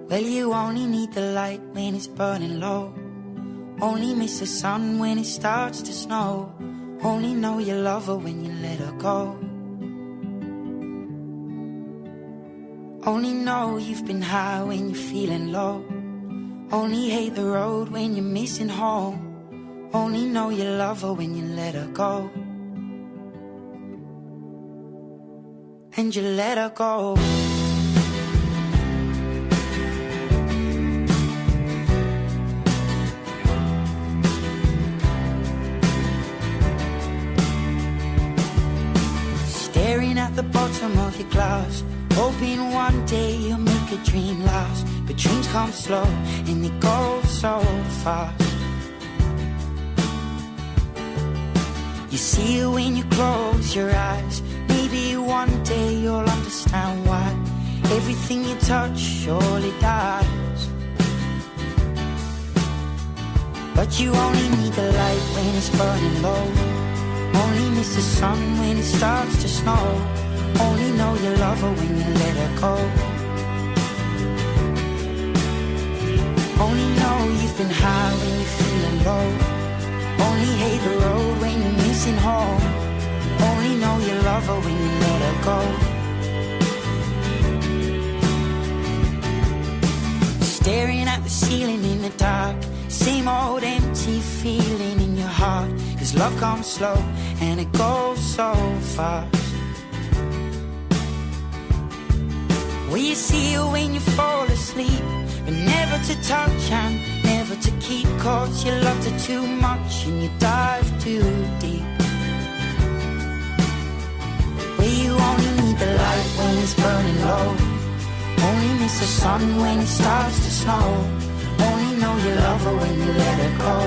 Well, you only need the light when it's burning low. Only miss the sun when it starts to snow. Only know you love her when you let her go. Only know you've been high when you're feeling low. Only hate the road when you're missing home. Only know you love her when you let her go. And you let her go. Staring at the bottom of your glass, hoping one day you'll make a dream last. But dreams come slow and they go so fast. You see it when you close your eyes. Maybe one day you'll understand why everything you touch surely dies. But you only need the light when it's burning low. Only miss the sun when it starts to snow. Only know you love her when you let her go. Only know you've been high when you're feeling low. Only hate the road when you're missing home. Only know you love her when you let her go. Staring at the ceiling in the dark, same old empty feeling in your heart. Cause love comes slow and it goes so fast. Well, you see her when you fall asleep, but never to touch and never to keep. Cause you loved her too much and you dive too deep. Well, you only need the light when it's burning low. Only miss the sun when it starts to snow. Only know you love her when you let her go.